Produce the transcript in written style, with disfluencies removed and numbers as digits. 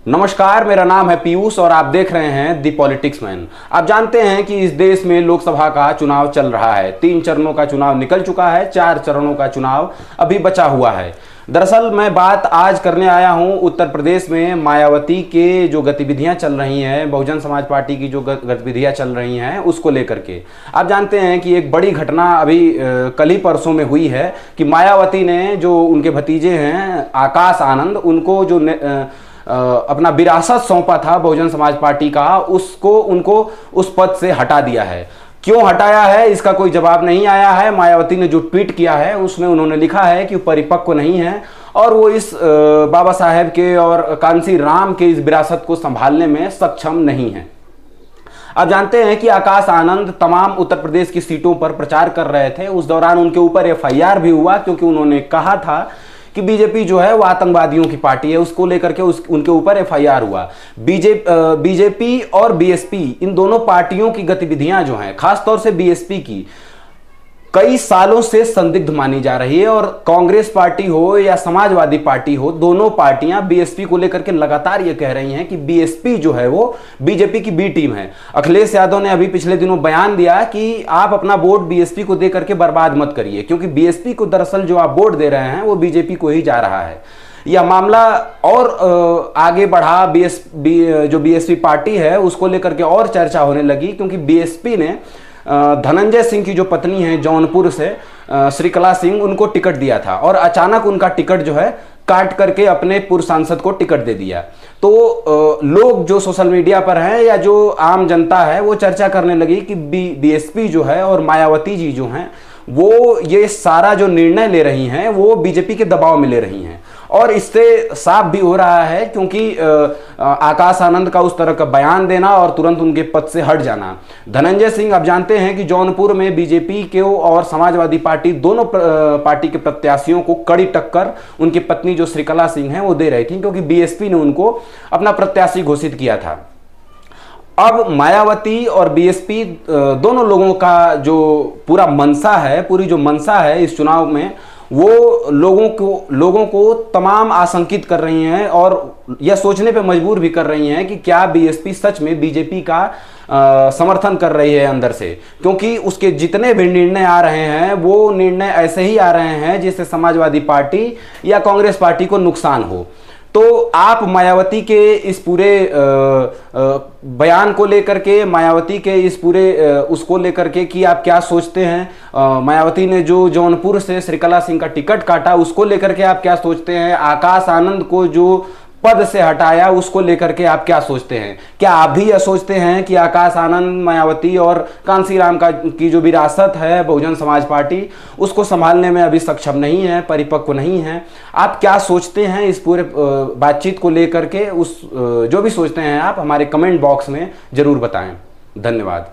नमस्कार, मेरा नाम है पीयूष और आप देख रहे हैं दी पॉलिटिक्स मैन। आप जानते हैं कि इस देश में लोकसभा का चुनाव चल रहा है। 3 चरणों का चुनाव निकल चुका है, 4 चरणों का चुनाव अभी बचा हुआ है। दरअसल मैं बात आज करने आया हूं उत्तर प्रदेश में मायावती के जो गतिविधियां चल रही हैं, बहुजन समाज पार्टी की जो गतिविधियां चल रही हैं उसको लेकर के। आप जानते हैं कि एक बड़ी घटना अभी कल ही परसों में हुई है कि मायावती ने जो उनके भतीजे हैं आकाश आनंद, उनको जो अपना विरासत सौंपा था बहुजन समाज पार्टी का, उसको उनको उस पद से हटा दिया है। क्यों हटाया है इसका कोई जवाब नहीं आया है। मायावती ने जो ट्वीट किया है उसमें उन्होंने लिखा है कि परिपक्व नहीं है और वो इस बाबा साहेब के और कांसी राम के इस विरासत को संभालने में सक्षम नहीं है। आप जानते हैं कि आकाश आनंद तमाम उत्तर प्रदेश की सीटों पर प्रचार कर रहे थे। उस दौरान उनके ऊपर एफआईआर भी हुआ क्योंकि उन्होंने कहा था कि बीजेपी जो है वो आतंकवादियों की पार्टी है। उसको लेकर के उनके ऊपर एफआईआर हुआ। बीजेपी और बीएसपी, इन दोनों पार्टियों की गतिविधियां जो हैं, खासतौर से बीएसपी की, कई सालों से संदिग्ध मानी जा रही है। और कांग्रेस पार्टी हो या समाजवादी पार्टी हो, दोनों पार्टियां बीएसपी को लेकर के लगातार ये कह रही हैं कि बीएसपी जो है वो बीजेपी की बी टीम है। अखिलेश यादव ने अभी पिछले दिनों बयान दिया कि आप अपना वोट बीएसपी को दे करके बर्बाद मत करिए, क्योंकि बीएसपी को दरअसल जो आप वोट दे रहे हैं वो बीजेपी को ही जा रहा है। यह मामला और आगे बढ़ा। जो बीएसपी पार्टी है उसको लेकर के और चर्चा होने लगी, क्योंकि बीएसपी ने धनंजय सिंह की जो पत्नी है जौनपुर से, श्रीकला सिंह, उनको टिकट दिया था और अचानक उनका टिकट जो है काट करके अपने पूर्व सांसद को टिकट दे दिया। तो लोग जो सोशल मीडिया पर हैं या जो आम जनता है वो चर्चा करने लगी कि बीएसपी जो है और मायावती जी जो हैं वो ये सारा जो निर्णय ले रही हैं वो बीजेपी के दबाव में ले रही हैं। और इससे साफ भी हो रहा है, क्योंकि आकाश आनंद का उस तरह का बयान देना और तुरंत उनके पद से हट जाना। धनंजय सिंह, आप जानते हैं कि जौनपुर में बीजेपी के और समाजवादी पार्टी, दोनों पार्टी के प्रत्याशियों को कड़ी टक्कर उनकी पत्नी जो श्रीकला सिंह है वो दे रही थी, क्योंकि बीएसपी ने उनको अपना प्रत्याशी घोषित किया था। अब मायावती और बीएसपी दोनों लोगों का जो पूरा मंशा है, पूरी जो मंशा है इस चुनाव में, वो लोगों को तमाम आशंकित कर रही हैं और यह सोचने पे मजबूर भी कर रही हैं कि क्या बीएसपी सच में बीजेपी का समर्थन कर रही है अंदर से। क्योंकि उसके जितने भी निर्णय आ रहे हैं वो निर्णय ऐसे ही आ रहे हैं जिससे समाजवादी पार्टी या कांग्रेस पार्टी को नुकसान हो। तो आप मायावती के इस पूरे बयान को लेकर के, मायावती के इस पूरे उसको लेकर के कि आप क्या सोचते हैं? मायावती ने जो जौनपुर से श्रीकला सिंह का टिकट काटा उसको लेकर के आप क्या सोचते हैं? आकाश आनंद को जो पद से हटाया उसको लेकर के आप क्या सोचते हैं? क्या आप भी यह सोचते हैं कि आकाश आनंद, मायावती और कांसी राम की जो विरासत है बहुजन समाज पार्टी, उसको संभालने में अभी सक्षम नहीं है, परिपक्व नहीं है? आप क्या सोचते हैं इस पूरे बातचीत को लेकर के? जो भी सोचते हैं आप हमारे कमेंट बॉक्स में जरूर बताएं। धन्यवाद।